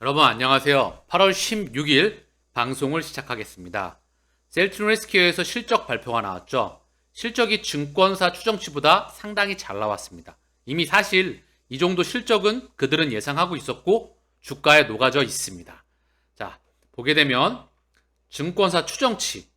여러분 안녕하세요. 8월 16일 방송을 시작하겠습니다. 셀트리온 헬스케어에서 실적 발표가 나왔죠. 실적이 증권사 추정치보다 상당히 잘 나왔습니다. 이미 사실 이 정도 실적은 그들은 예상하고 있었고 주가에 녹아져 있습니다. 자, 보게 되면 증권사 추정치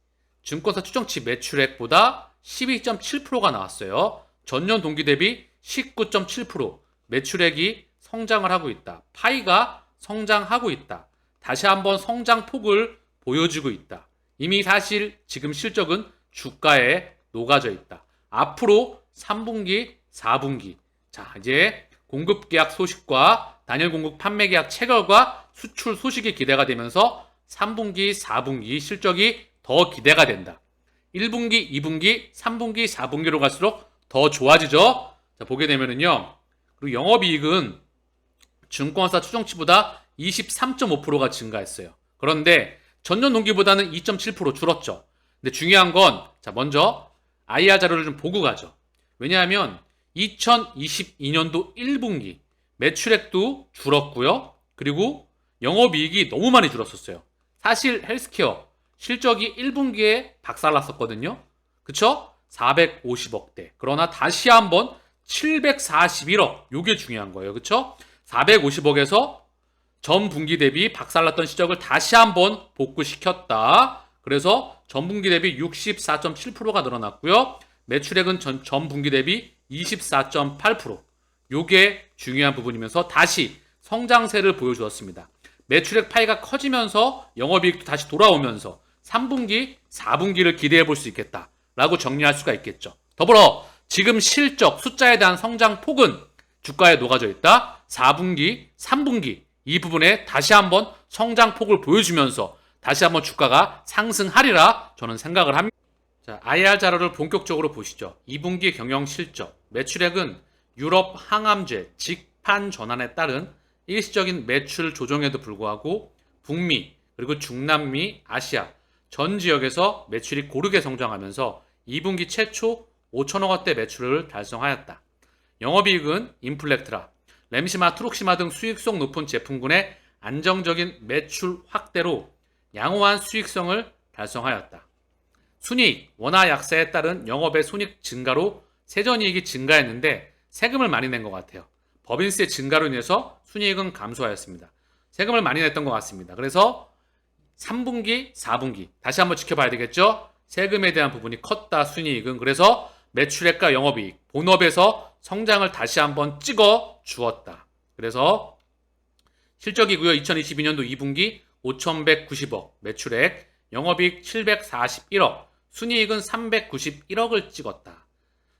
매출액보다 12.7%가 나왔어요. 전년 동기 대비 19.7% 매출액이 성장을 하고 있다. 파이가 성장하고 있다. 다시 한번 성장폭을 보여주고 있다. 이미 사실 지금 실적은 주가에 녹아져 있다. 앞으로 3분기, 4분기. 자, 이제 공급 계약 소식과 단일 공급 판매 계약 체결과 수출 소식이 기대가 되면서 3분기, 4분기 실적이 더 기대가 된다. 1분기, 2분기, 3분기, 4분기로 갈수록 더 좋아지죠. 자, 보게 되면은요. 그리고 영업이익은 증권사 추정치보다 23.5%가 증가했어요. 그런데 전년 동기보다는 2.7% 줄었죠. 근데 중요한 건, 자, 먼저 IR 자료를 좀 보고 가죠. 왜냐하면 2022년도 1분기 매출액도 줄었고요. 그리고 영업이익이 너무 많이 줄었었어요. 사실 헬스케어 실적이 1분기에 박살났었거든요. 그쵸? 450억대. 그러나 다시 한번 741억. 요게 중요한 거예요. 그쵸? 450억에서 전 분기 대비 박살났던 실적을 다시 한번 복구시켰다. 그래서 전 분기 대비 64.7%가 늘어났고요. 매출액은 전 분기 대비 24.8%. 요게 중요한 부분이면서 다시 성장세를 보여주었습니다. 매출액 파이가 커지면서 영업이익도 다시 돌아오면서 3분기, 4분기를 기대해 볼 수 있겠다. 라고 정리할 수가 있겠죠. 더불어 지금 실적, 숫자에 대한 성장폭은 주가에 녹아져 있다. 4분기, 3분기 이 부분에 다시 한번 성장폭을 보여주면서 다시 한번 주가가 상승하리라 저는 생각을 합니다. 자, IR 자료를 본격적으로 보시죠. 2분기 경영 실적, 매출액은 유럽 항암제 직판 전환에 따른 일시적인 매출 조정에도 불구하고 북미 그리고 중남미, 아시아 전 지역에서 매출이 고르게 성장하면서 2분기 최초 5천억 원대 매출을 달성하였다. 영업이익은 인플렉트라, 램시마, 트룩시마 등 수익성 높은 제품군의 안정적인 매출 확대로 양호한 수익성을 달성하였다. 순이익, 원화 약세에 따른 영업의 손익 증가로 세전이익이 증가했는데 세금을 많이 낸 것 같아요. 법인세 증가로 인해서 순이익은 감소하였습니다. 세금을 많이 냈던 것 같습니다. 그래서 3분기, 4분기 다시 한번 지켜봐야 되겠죠? 세금에 대한 부분이 컸다, 순이익은. 그래서 매출액과 영업이익, 본업에서 성장을 다시 한번 찍어 주었다. 그래서 실적이고요. 2022년도 2분기 5,190억 매출액, 영업이익 741억, 순이익은 391억을 찍었다.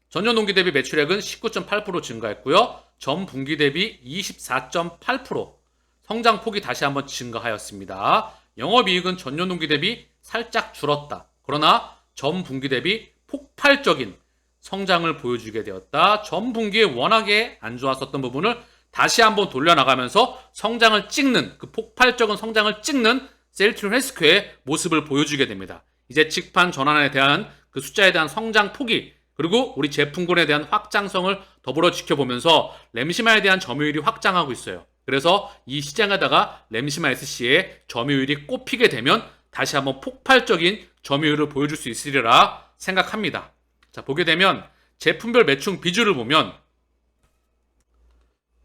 전년 동기 대비 매출액은 19.8% 증가했고요. 전 분기 대비 24.8% 성장폭이 다시 한번 증가하였습니다. 영업이익은 전년 동기 대비 살짝 줄었다. 그러나 전 분기 대비 폭발적인 성장을 보여주게 되었다. 전 분기에 워낙에 안 좋았었던 부분을 다시 한번 돌려나가면서 성장을 찍는, 그 폭발적인 성장을 찍는 셀트리온 헬스케어의 모습을 보여주게 됩니다. 이제 직판 전환에 대한 그 숫자에 대한 성장 폭이, 그리고 우리 제품군에 대한 확장성을 더불어 지켜보면서 램시마에 대한 점유율이 확장하고 있어요. 그래서 이 시장에다가 램시마 SC의 점유율이 꼽히게 되면 다시 한번 폭발적인 점유율을 보여줄 수 있으리라 생각합니다. 자, 보게 되면 제품별 매출 비중을 보면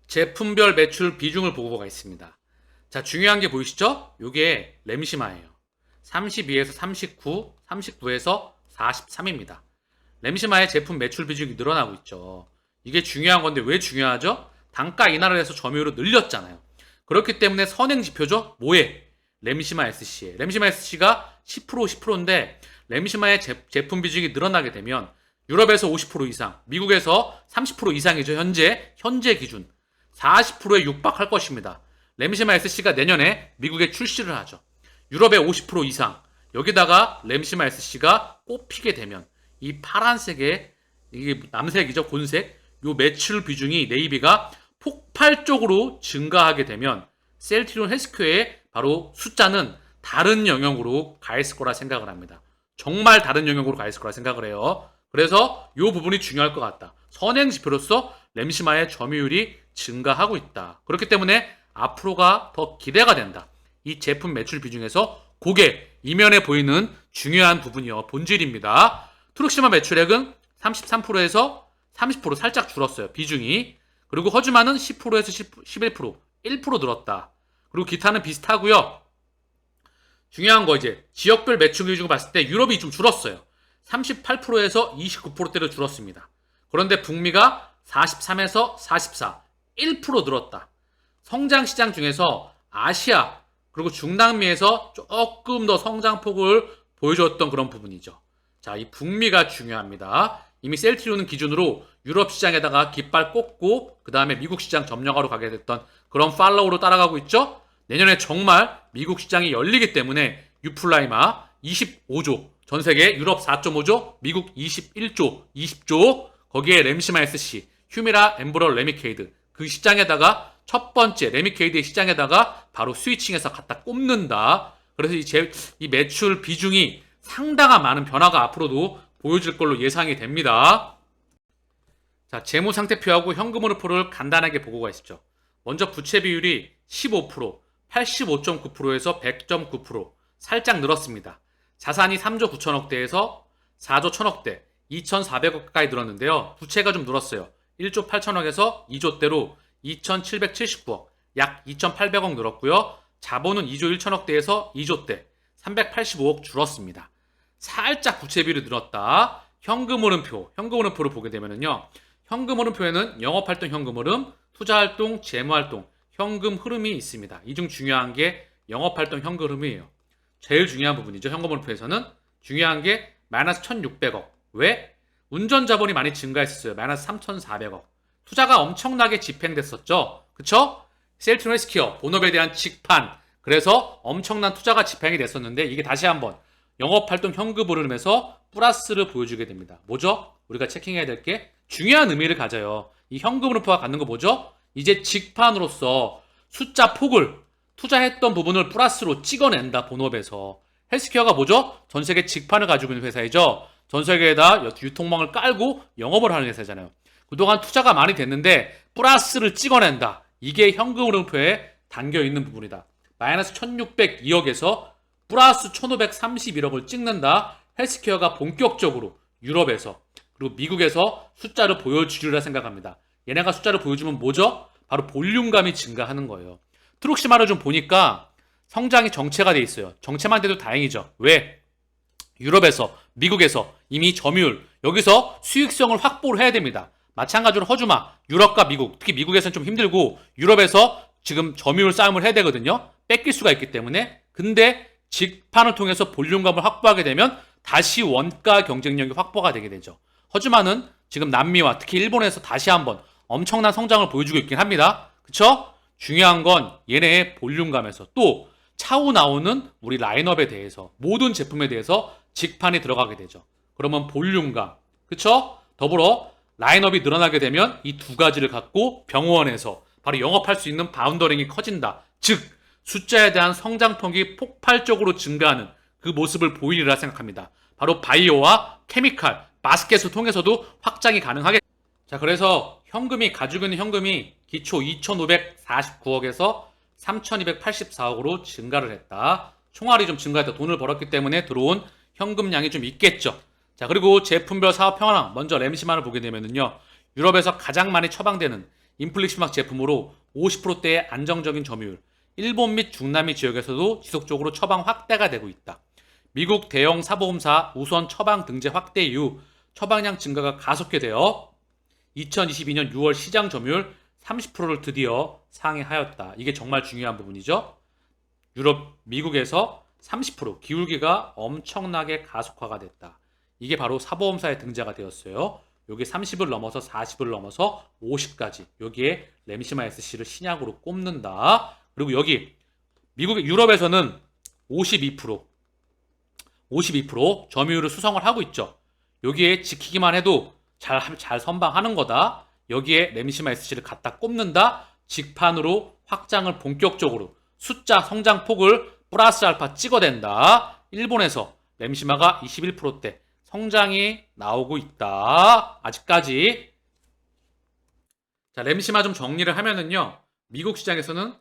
제품별 매출 비중을 보고가 있습니다. 자, 중요한 게 보이시죠? 이게 램시마예요. 32에서 39, 39에서 43입니다. 램시마의 제품 매출 비중이 늘어나고 있죠. 이게 중요한 건데 왜 중요하죠? 단가 인하를 해서 점유율을 늘렸잖아요. 그렇기 때문에 선행 지표죠? 뭐에? 램시마 SC에. 램시마 SC가 10%, 10%인데 램시마의 제품 비중이 늘어나게 되면 유럽에서 50% 이상, 미국에서 30% 이상이죠. 현재 기준 40%에 육박할 것입니다. 램시마 SC가 내년에 미국에 출시를 하죠. 유럽의 50% 이상, 여기다가 램시마 SC가 꼽히게 되면 이 파란색의, 이게 남색이죠, 곤색, 요 매출 비중이 네이비가 폭발적으로 증가하게 되면 셀트리온 헬스케어의 바로 숫자는 다른 영역으로 가 있을 거라 생각을 합니다. 정말 다른 영역으로 가 있을 거라 생각을 해요. 그래서 이 부분이 중요할 것 같다. 선행 지표로서 램시마의 점유율이 증가하고 있다. 그렇기 때문에 앞으로가 더 기대가 된다. 이 제품 매출 비중에서 그게 이면에 보이는 중요한 부분이요. 본질입니다. 트룩시마 매출액은 33%에서 30% 살짝 줄었어요. 비중이. 그리고 허즈만은 10%에서 11%, 1% 늘었다. 그리고 기타는 비슷하고요. 중요한 거 이제 지역별 매출 기준으로 봤을 때 유럽이 좀 줄었어요. 38%에서 29%대로 줄었습니다. 그런데 북미가 43에서 44, 1% 늘었다. 성장 시장 중에서 아시아 그리고 중남미에서 조금 더 성장폭을 보여줬던 그런 부분이죠. 자, 이 북미가 중요합니다. 이미 셀트리온은 기준으로 유럽 시장에다가 깃발 꽂고 그 다음에 미국 시장 점령하러 가게 됐던 그런 팔로우로 따라가고 있죠. 내년에 정말 미국 시장이 열리기 때문에 유플라이마 25조, 전 세계 유럽 4.5조, 미국 21조, 20조, 거기에 램시마 SC, 휴미라 엠브러 레미케이드 그 시장에다가 첫 번째 레미케이드의 시장에다가 바로 스위칭해서 갖다 꼽는다. 그래서 이 매출 비중이 상당한 많은 변화가 앞으로도 보여질 걸로 예상이 됩니다. 자, 재무상태표하고 현금흐름표를 간단하게 보고 가시죠. 먼저 부채 비율이 15%, 85.9%에서 100.9% 살짝 늘었습니다. 자산이 3조 9천억대에서 4조 1천억대, 2,400억 가까이 늘었는데요. 부채가 좀 늘었어요. 1조 8천억에서 2조대로 2,779억, 약 2,800억 늘었고요. 자본은 2조 1천억대에서 2조대, 385억 줄었습니다. 살짝 부채 비율이 늘었다. 현금흐름표를 보게 되면요. 현금흐름표에는 영업활동 현금흐름, 투자활동, 재무활동, 현금 흐름이 있습니다. 이 중 중요한 게 영업활동 현금 흐름이에요. 제일 중요한 부분이죠. 현금흐름표에서는 중요한 게 마이너스 1,600억. 왜? 운전 자본이 많이 증가했었어요. 마이너스 3,400억. 투자가 엄청나게 집행됐었죠. 그쵸? 셀트리온 헬스케어, 본업에 대한 직판. 그래서 엄청난 투자가 집행이 됐었는데 이게 다시 한번 영업활동 현금 흐름에서 플러스를 보여주게 됩니다. 뭐죠? 우리가 체킹해야 될 게 중요한 의미를 가져요. 이 현금 흐름표가 갖는 거 뭐죠? 이제 직판으로서 숫자 폭을 투자했던 부분을 플러스로 찍어낸다. 본업에서. 헬스케어가 뭐죠? 전 세계 직판을 가지고 있는 회사이죠. 전 세계에다 유통망을 깔고 영업을 하는 회사잖아요. 그동안 투자가 많이 됐는데 플러스를 찍어낸다. 이게 현금 흐름표에 담겨있는 부분이다. 마이너스 1602억에서 플러스 1531억을 찍는다. 헬스케어가 본격적으로 유럽에서 그리고 미국에서 숫자를 보여주리라 생각합니다. 얘네가 숫자를 보여주면 뭐죠? 바로 볼륨감이 증가하는 거예요. 트룩시마를 좀 보니까 성장이 정체가 돼 있어요. 정체만 돼도 다행이죠. 왜? 유럽에서, 미국에서 이미 점유율, 여기서 수익성을 확보를 해야 됩니다. 마찬가지로 허주마, 유럽과 미국, 특히 미국에서는 좀 힘들고 유럽에서 지금 점유율 싸움을 해야 되거든요. 뺏길 수가 있기 때문에. 근데 직판을 통해서 볼륨감을 확보하게 되면 다시 원가 경쟁력이 확보가 되게 되죠. 허주마는 지금 남미와 특히 일본에서 다시 한번 엄청난 성장을 보여주고 있긴 합니다. 그쵸? 중요한 건 얘네의 볼륨감에서 또 차후 나오는 우리 라인업에 대해서 모든 제품에 대해서 직판이 들어가게 되죠. 그러면 볼륨감, 그쵸? 더불어 라인업이 늘어나게 되면 이 두 가지를 갖고 병원에서 바로 영업할 수 있는 바운더링이 커진다. 즉 숫자에 대한 성장폭이 폭발적으로 증가하는 그 모습을 보이리라 생각합니다. 바로 바이오와 케미칼, 바스켓을 통해서도 확장이 가능하겠다. 자, 그래서 현금이 가지고 있는 현금이 기초 2,549억에서 3,284억으로 증가를 했다. 총알이 좀 증가했다. 돈을 벌었기 때문에 들어온 현금량이 좀 있겠죠. 자, 그리고 제품별 사업 평화, 먼저 램시만을 보게 되면요. 유럽에서 가장 많이 처방되는 인플릭시막 제품으로 50%대의 안정적인 점유율, 일본 및 중남미 지역에서도 지속적으로 처방 확대가 되고 있다. 미국 대형 사보험사 우선 처방 등재 확대 이후 처방량 증가가 가속화되어 2022년 6월 시장 점유율 30%를 드디어 상회하였다. 이게 정말 중요한 부분이죠. 유럽, 미국에서 30% 기울기가 엄청나게 가속화가 됐다. 이게 바로 사보험사의 등재가 되었어요. 여기 30을 넘어서 40을 넘어서 50까지 여기에 램시마 SC를 신약으로 꼽는다. 그리고 여기 유럽에서는 52% 점유율을 수성을 하고 있죠. 여기에 지키기만 해도 잘 선방하는 거다. 여기에 램시마 SC를 갖다 꼽는다. 직판으로 확장을 본격적으로 숫자 성장폭을 플러스 알파 찍어댄다. 일본에서 램시마가 21%대 성장이 나오고 있다. 아직까지. 자, 램시마 좀 정리를 하면은요. 미국 시장에서는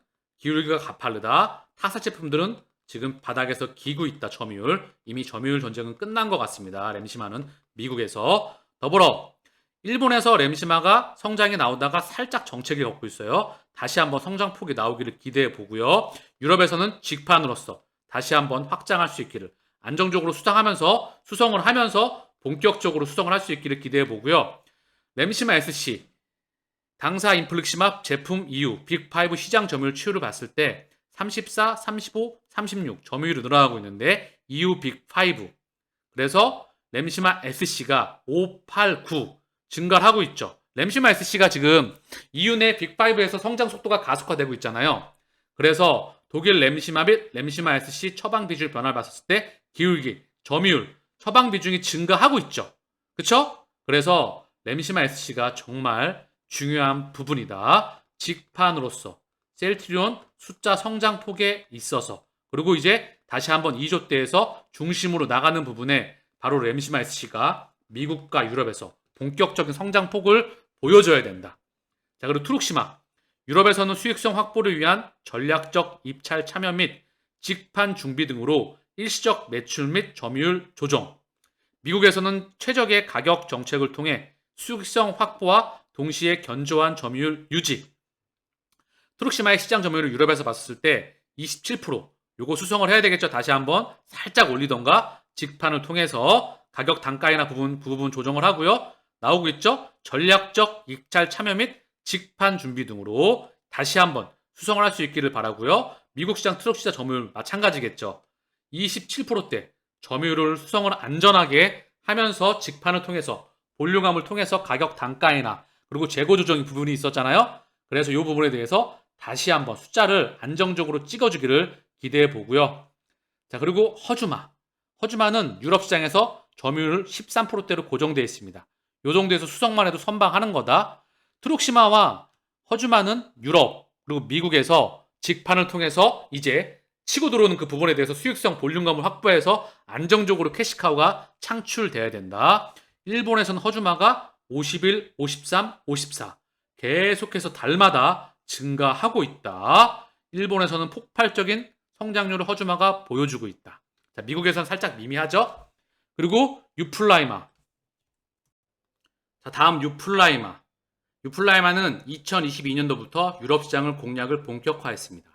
기울기가 가파르다. 타사 제품들은 지금 바닥에서 기고 있다. 점유율. 이미 점유율 전쟁은 끝난 것 같습니다. 램시마는 미국에서. 더불어 일본에서 램시마가 성장이 나오다가 살짝 정체기를 겪고 있어요. 다시 한번 성장폭이 나오기를 기대해 보고요. 유럽에서는 직판으로서 다시 한번 확장할 수 있기를, 안정적으로 수성을 하면서 본격적으로 수성을 할 수 있기를 기대해 보고요. 램시마 SC 당사 인플릭시맙 제품 이후 빅5 시장 점유율 추이를 봤을 때 34, 35, 36 점유율이 늘어나고 있는데 이후 빅5, 그래서 램시마 SC가 5, 8, 9 증가를 하고 있죠. 램시마 SC가 지금 EU 내 빅5에서 성장 속도가 가속화되고 있잖아요. 그래서 독일 램시마 및 램시마 SC 처방 비중 변화를 봤을 때 기울기, 점유율, 처방 비중이 증가하고 있죠. 그쵸? 그래서 램시마 SC가 정말 중요한 부분이다. 직판으로서 셀트리온 숫자 성장폭에 있어서, 그리고 이제 다시 한번 2조대에서 중심으로 나가는 부분에 바로 램시마 SC가 미국과 유럽에서 본격적인 성장폭을 보여줘야 된다. 자, 그리고 트룩시마. 유럽에서는 수익성 확보를 위한 전략적 입찰 참여 및 직판 준비 등으로 일시적 매출 및 점유율 조정. 미국에서는 최적의 가격 정책을 통해 수익성 확보와 동시에 견조한 점유율 유지. 트룩시마의 시장 점유율을 유럽에서 봤을 때 27%. 요거 수성을 해야 되겠죠. 다시 한번 살짝 올리던가 직판을 통해서 가격 단가이나 그 부분 조정을 하고요. 나오고 있죠. 전략적 입찰 참여 및 직판 준비 등으로 다시 한번 수성을 할 수 있기를 바라고요. 미국 시장 트럭 시장 점유율 마찬가지겠죠. 27%대 점유율을 수성을 안전하게 하면서 직판을 통해서 볼륨감을 통해서 가격 단가이나 그리고 재고 조정의 부분이 있었잖아요. 그래서 이 부분에 대해서 다시 한번 숫자를 안정적으로 찍어주기를 기대해 보고요. 자, 그리고 허주마는 유럽 시장에서 점유율 13%대로 고정되어 있습니다. 이 정도에서 수성만 해도 선방하는 거다. 트룩시마와 허주마는 유럽 그리고 미국에서 직판을 통해서 이제 치고 들어오는 그 부분에 대해서 수익성 볼륨감을 확보해서 안정적으로 캐시카우가 창출돼야 된다. 일본에서는 허주마가 51, 53, 54 계속해서 달마다 증가하고 있다. 일본에서는 폭발적인 성장률을 허주마가 보여주고 있다. 자, 미국에서는 살짝 미미하죠? 그리고 유플라이마. 자, 다음 유플라이마. 유플라이마는 2022년도부터 유럽 시장을 공략을 본격화했습니다.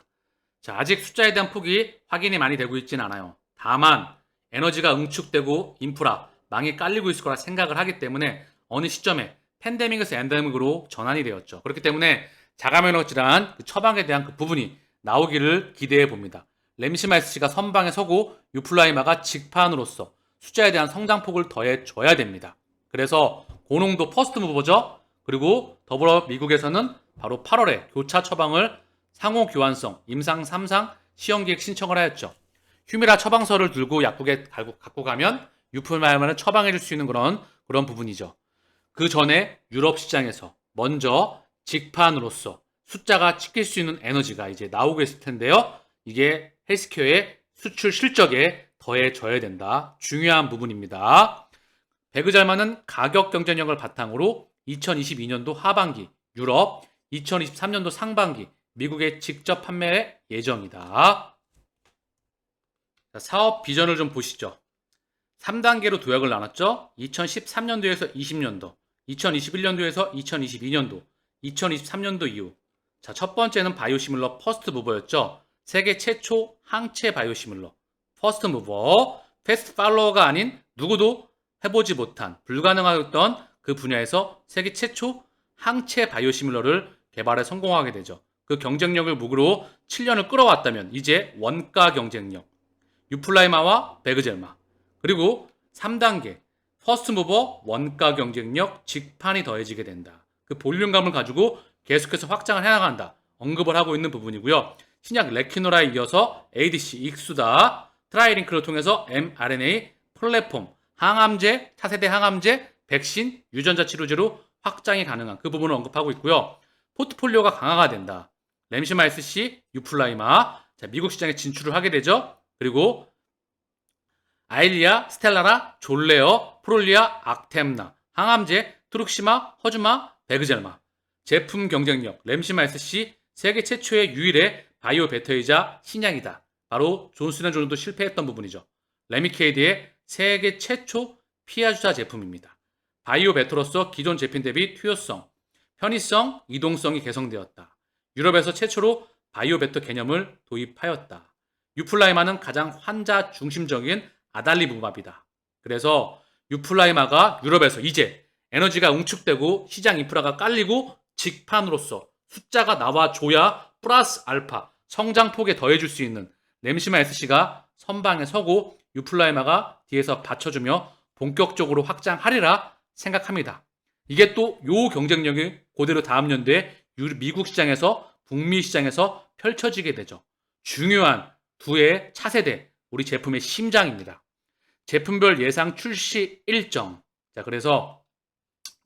자, 아직 숫자에 대한 폭이 확인이 많이 되고 있진 않아요. 다만 에너지가 응축되고 인프라, 망이 깔리고 있을 거라 생각을 하기 때문에 어느 시점에 팬데믹에서 엔데믹으로 전환이 되었죠. 그렇기 때문에 자가면역 질환 그 처방에 대한 그 부분이 나오기를 기대해 봅니다. 램시마 SC가 선방에 서고 유플라이마가 직판으로서 숫자에 대한 성장폭을 더해줘야 됩니다. 그래서 고농도 퍼스트 무버죠. 그리고 더불어 미국에서는 바로 8월에 교차 처방을 상호 교환성 임상 3상 시험기획 신청을 하였죠. 휴미라 처방서를 들고 약국에 갖고 가면 유플라이마를 처방해 줄 수 있는 그런 부분이죠. 그 전에 유럽 시장에서 먼저 직판으로서 숫자가 찍힐 수 있는 에너지가 이제 나오고 있을 텐데요. 이게 헬스케어의 수출 실적에 더해져야 된다. 중요한 부분입니다. 베그잘마는 가격 경쟁력을 바탕으로 2022년도 하반기 유럽, 2023년도 상반기 미국에 직접 판매 예정이다. 자, 사업 비전을 좀 보시죠. 3단계로 도약을 나눴죠. 2013년도에서 20년도, 2021년도에서 2022년도, 2023년도 이후. 자, 첫 번째는 바이오시밀러 퍼스트 무버였죠. 세계 최초 항체 바이오시밀러 퍼스트 무버, 패스트 팔로워가 아닌 누구도 해보지 못한 불가능하였던 그 분야에서 세계 최초 항체 바이오시밀러를 개발에 성공하게 되죠. 그 경쟁력을 무기로 7년을 끌어왔다면 이제 원가 경쟁력 유플라이마와 베그젤마, 그리고 3단계 퍼스트 무버 원가 경쟁력 직판이 더해지게 된다. 그 볼륨감을 가지고 계속해서 확장을 해나간다. 언급을 하고 있는 부분이고요. 신약 레키노라에 이어서 ADC 익수다, 트라이링크를 통해서 mRNA 플랫폼, 항암제, 차세대 항암제, 백신, 유전자 치료제로 확장이 가능한 그 부분을 언급하고 있고요. 포트폴리오가 강화가 된다. 램시마 SC, 유플라이마, 자, 미국 시장에 진출을 하게 되죠. 그리고 아일리아, 스텔라라, 졸레어, 프롤리아, 악템나, 항암제, 트룩시마, 허주마, 베그젤마. 제품 경쟁력, 램시마 SC 세계 최초의 유일의 바이오 베터이자 신약이다. 바로 존슨앤존슨도 실패했던 부분이죠. 레미케이드의 세계 최초 피하주사 제품입니다. 바이오 베터로서 기존 제품 대비 투여성, 편의성, 이동성이 개선되었다. 유럽에서 최초로 바이오 베터 개념을 도입하였다. 유플라이마는 가장 환자 중심적인 아달리부밥이다. 그래서 유플라이마가 유럽에서 이제 에너지가 응축되고 시장 인프라가 깔리고 직판으로서 숫자가 나와줘야 플러스 알파 성장폭에 더해줄 수 있는 램시마 SC가 선방에 서고 유플라이마가 뒤에서 받쳐주며 본격적으로 확장하리라 생각합니다. 이게 또 요 경쟁력이 그대로 다음 연도에 미국 시장에서 북미 시장에서 펼쳐지게 되죠. 중요한 두의 차세대 우리 제품의 심장입니다. 제품별 예상 출시 일정. 자, 그래서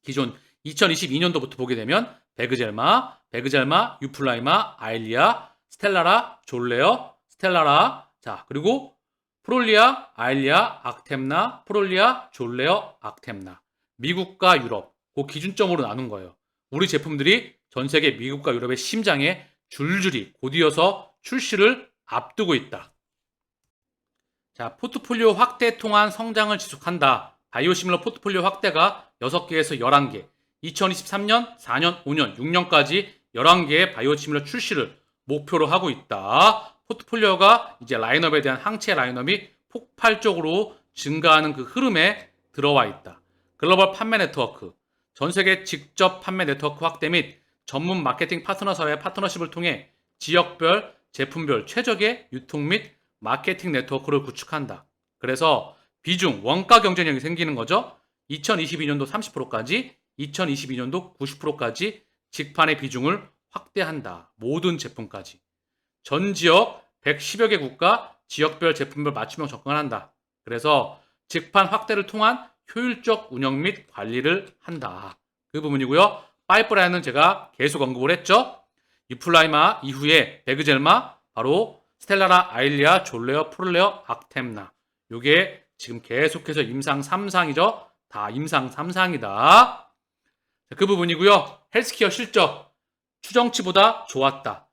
기존 2022년도부터 보게 되면 베그젤마, 유플라이마, 아일리아, 스텔라라, 졸레어, 스텔라라. 자, 그리고 프롤리아, 아일리아, 악템나, 프롤리아, 졸레어, 악템나. 미국과 유럽, 그 기준점으로 나눈 거예요. 우리 제품들이 전 세계 미국과 유럽의 심장에 줄줄이 곧이어서 출시를 앞두고 있다. 자, 포트폴리오 확대 통한 성장을 지속한다. 바이오시밀러 포트폴리오 확대가 6개에서 11개, 2023년, 4년, 5년, 6년까지 11개의 바이오시밀러 출시를 목표로 하고 있다. 포트폴리오가 이제 라인업에 대한 항체 라인업이 폭발적으로 증가하는 그 흐름에 들어와 있다. 글로벌 판매 네트워크, 전 세계 직접 판매 네트워크 확대 및 전문 마케팅 파트너사와의 파트너십을 통해 지역별, 제품별 최적의 유통 및 마케팅 네트워크를 구축한다. 그래서 비중, 원가 경쟁력이 생기는 거죠. 2022년도 30%까지, 2022년도 90%까지 직판의 비중을 확대한다. 모든 제품까지. 전 지역 110여 개 국가 지역별 제품별 맞춤형 접근한다. 그래서 직판 확대를 통한 효율적 운영 및 관리를 한다. 그 부분이고요. 파이프라인은 제가 계속 언급을 했죠. 유플라이마 이후에 베그젤마, 바로 스텔라라, 아일리아, 졸레어, 프롤레어, 악템나. 요게 지금 계속해서 임상 3상이죠. 다 임상 3상이다. 그 부분이고요. 헬스케어 실적 추정치보다 좋았다.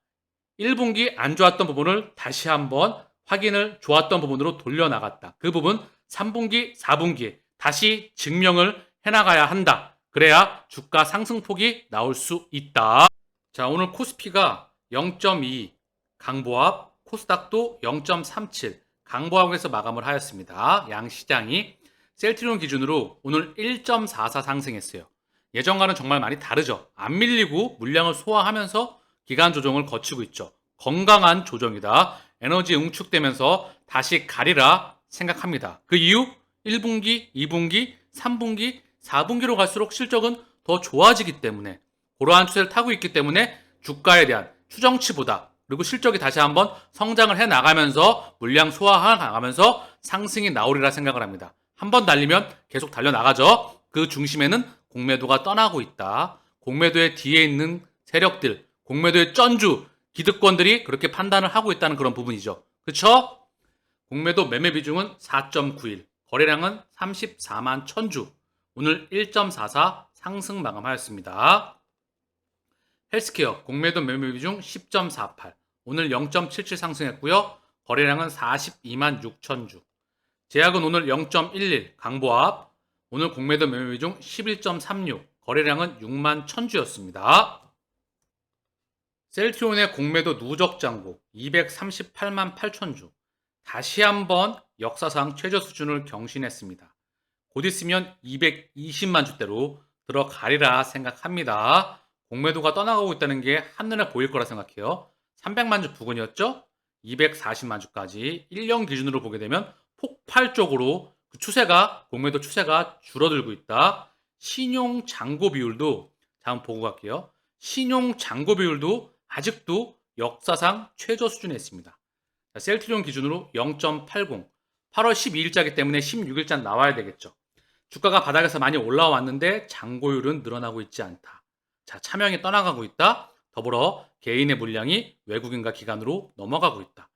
1분기 안 좋았던 부분을 다시 한번 확인을 좋았던 부분으로 돌려나갔다. 그 부분 3분기, 4분기에 다시 증명을 해나가야 한다. 그래야 주가 상승폭이 나올 수 있다. 자, 오늘 코스피가 0.2 강보합, 코스닥도 0.37 강보합에서 마감을 하였습니다. 양 시장이 셀트리온 기준으로 오늘 1.44 상승했어요. 예전과는 정말 많이 다르죠. 안 밀리고 물량을 소화하면서 기간 조정을 거치고 있죠. 건강한 조정이다. 에너지 응축되면서 다시 가리라 생각합니다. 그 이유 1분기, 2분기, 3분기, 4분기로 갈수록 실적은 더 좋아지기 때문에 그러한 추세를 타고 있기 때문에 주가에 대한 추정치보다 그리고 실적이 다시 한번 성장을 해 나가면서 물량 소화해 나가면서 상승이 나오리라 생각을 합니다. 한번 달리면 계속 달려나가죠. 그 중심에는 공매도가 떠나고 있다. 공매도의 뒤에 있는 세력들, 공매도의 쩐주, 기득권들이 그렇게 판단을 하고 있다는 그런 부분이죠. 그렇죠? 공매도 매매 비중은 4.91, 거래량은 34만 1000주, 오늘 1.44 상승 마감하였습니다. 헬스케어 공매도 매매 비중 10.48, 오늘 0.77 상승했고요. 거래량은 42만 6000주. 제약은 오늘 0.11 강보합, 오늘 공매도 매매 비중 11.36, 거래량은 6만 1000주였습니다. 셀트리온의 공매도 누적 잔고 238만 8000주. 다시 한번 역사상 최저 수준을 경신했습니다. 곧 있으면 220만 주대로 들어가리라 생각합니다. 공매도가 떠나가고 있다는 게 한눈에 보일 거라 생각해요. 300만 주 부근이었죠? 240만 주까지 1년 기준으로 보게 되면 폭발적으로 그 추세가, 공매도 추세가 줄어들고 있다. 신용 잔고 비율도, 자, 한번 보고 갈게요. 신용 잔고 비율도 아직도 역사상 최저 수준에 있습니다. 셀트리온 기준으로 0.80, 8월 12일자이기 때문에 16일자 나와야 되겠죠. 주가가 바닥에서 많이 올라왔는데 잔고율은 늘어나고 있지 않다. 자, 차명이 떠나가고 있다. 더불어 개인의 물량이 외국인과 기관으로 넘어가고 있다.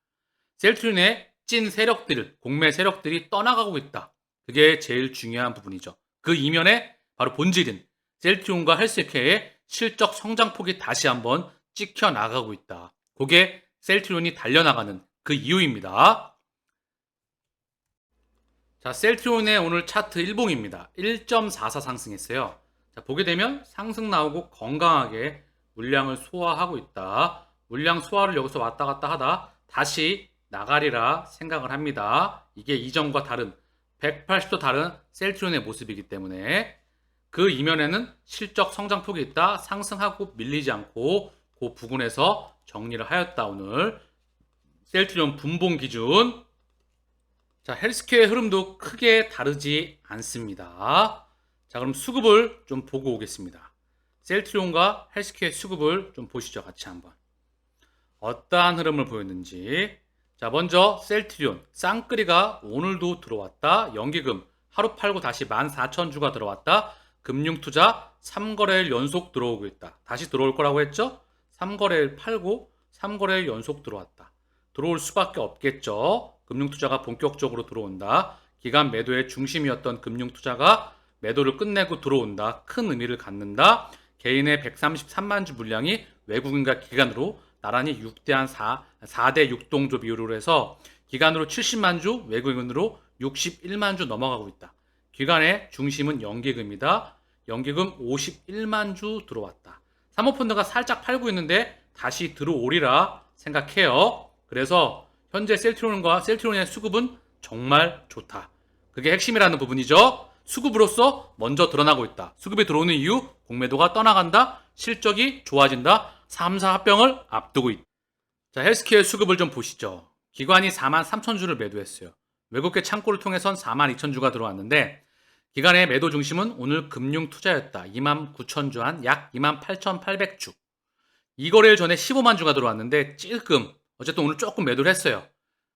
셀트리온의 찐 세력들, 공매 세력들이 떠나가고 있다. 그게 제일 중요한 부분이죠. 그 이면에 바로 본질인 셀트리온과 헬스케어의 실적 성장폭이 다시 한번 찍혀 나가고 있다. 그게 셀트리온이 달려나가는 그 이유입니다. 자, 셀트리온의 오늘 차트 일봉입니다. 1.44 상승했어요. 자, 보게 되면 상승 나오고 건강하게 물량을 소화하고 있다. 물량 소화를 여기서 왔다 갔다 하다 다시 나가리라 생각을 합니다. 이게 이전과 다른 180도 다른 셀트리온의 모습이기 때문에 그 이면에는 실적 성장폭이 있다. 상승하고 밀리지 않고 그 부분에서 정리를 하였다. 오늘 셀트리온 분봉 기준. 자, 헬스케어의 흐름도 크게 다르지 않습니다. 자, 그럼 수급을 좀 보고 오겠습니다. 셀트리온과 헬스케어의 수급을 좀 보시죠. 같이 한번. 어떠한 흐름을 보였는지. 자, 먼저 셀트리온 쌍끌이가 오늘도 들어왔다. 연기금 하루 팔고 다시 14,000주가 들어왔다. 금융투자 3거래일 연속 들어오고 있다. 다시 들어올 거라고 했죠? 3거래일 팔고 3거래일 연속 들어왔다. 들어올 수밖에 없겠죠. 금융투자가 본격적으로 들어온다. 기간 매도의 중심이었던 금융투자가 매도를 끝내고 들어온다. 큰 의미를 갖는다. 개인의 133만 주 물량이 외국인과 기관으로 나란히 4대 6동조 비율로 해서 기관으로 70만 주, 외국인으로 61만 주 넘어가고 있다. 기관의 중심은 연기금이다. 연기금 51만 주 들어왔다. 사모펀드가 살짝 팔고 있는데 다시 들어오리라 생각해요. 그래서 현재 셀트리온의 수급은 정말 좋다. 그게 핵심이라는 부분이죠. 수급으로서 먼저 드러나고 있다. 수급이 들어오는 이유, 공매도가 떠나간다. 실적이 좋아진다. 3사 합병을 앞두고 있다. 자, 헬스케어 수급을 좀 보시죠. 기관이 43,000주를 매도했어요. 외국계 창고를 통해선 42,000주가 들어왔는데 기관의 매도 중심은 오늘 금융 투자였다. 29,000주 한 약 28,800주. 이 거래일 전에 15만 주가 들어왔는데 찔끔 어쨌든 오늘 조금 매도를 했어요.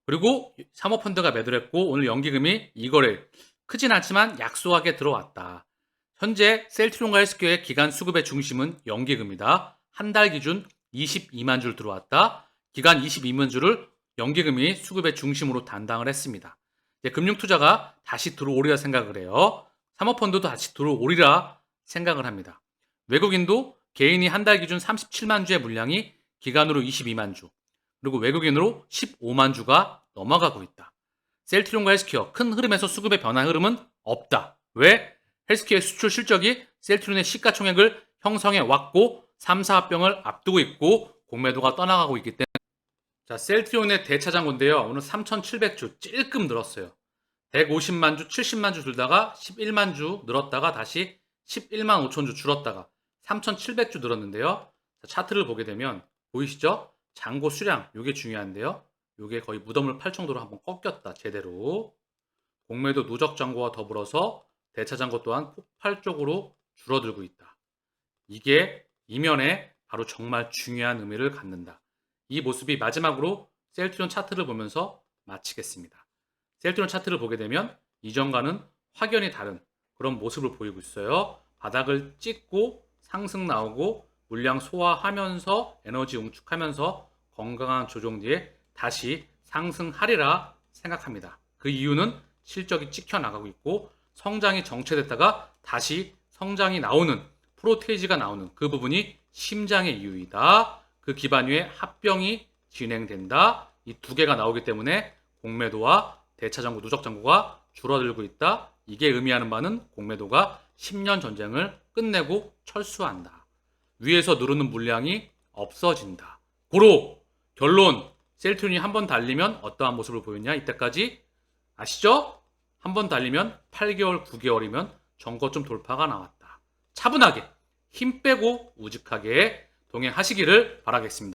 그리고 사모펀드가 매도를 했고 오늘 연기금이 이 거래일 크진 않지만 약소하게 들어왔다. 현재 셀트리온과 헬스케어의 기간 수급의 중심은 연기금이다. 한 달 기준 22만 줄 들어왔다. 기간 22만 줄을 연기금이 수급의 중심으로 담당을 했습니다. 이제 금융투자가 다시 들어오리라 생각을 해요. 사모펀드도 다시 들어오리라 생각을 합니다. 외국인도 개인이 한 달 기준 37만 주의 물량이 기간으로 22만 주, 그리고 외국인으로 15만 주가 넘어가고 있다. 셀트리온과 헬스케어 큰 흐름에서 수급의 변화 흐름은 없다. 왜? 헬스케어의 수출 실적이 셀트리온의 시가총액을 형성해 왔고 3사 합병을 앞두고 있고 공매도가 떠나가고 있기 때문에. 자, 셀트리온의 대차장고인데요. 오늘 3,700주 찔끔 늘었어요. 150만 주, 70만 주 줄다가 11만 주 늘었다가 다시 11만 5천 주 줄었다가 3,700주 늘었는데요. 자, 차트를 보게 되면 보이시죠? 잔고 수량, 이게 중요한데요. 이게 거의 무덤을 팔 정도로 한번 꺾였다. 제대로. 공매도 누적 잔고와 더불어서 대차 잔고 또한 폭발적으로 줄어들고 있다. 이게 이면에 바로 정말 중요한 의미를 갖는다. 이 모습이 마지막으로 셀트리온 차트를 보면서 마치겠습니다. 셀트리온 차트를 보게 되면 이전과는 확연히 다른 그런 모습을 보이고 있어요. 바닥을 찍고 상승 나오고 물량 소화하면서 에너지 응축하면서 건강한 조정 뒤에 다시 상승하리라 생각합니다. 그 이유는 실적이 찍혀 나가고 있고 성장이 정체됐다가 다시 성장이 나오는 프로테이지가 나오는 그 부분이 심장의 이유이다. 그 기반 위에 합병이 진행된다. 이 두 개가 나오기 때문에 공매도와 대차장고, 누적장고가 줄어들고 있다. 이게 의미하는 바는 공매도가 10년 전쟁을 끝내고 철수한다. 위에서 누르는 물량이 없어진다. 고로 결론, 셀트리온이 한 번 달리면 어떠한 모습을 보였냐? 이때까지 아시죠? 한 번 달리면 8개월, 9개월이면 정거점 돌파가 나왔다. 차분하게 힘 빼고 우직하게 동행하시기를 바라겠습니다.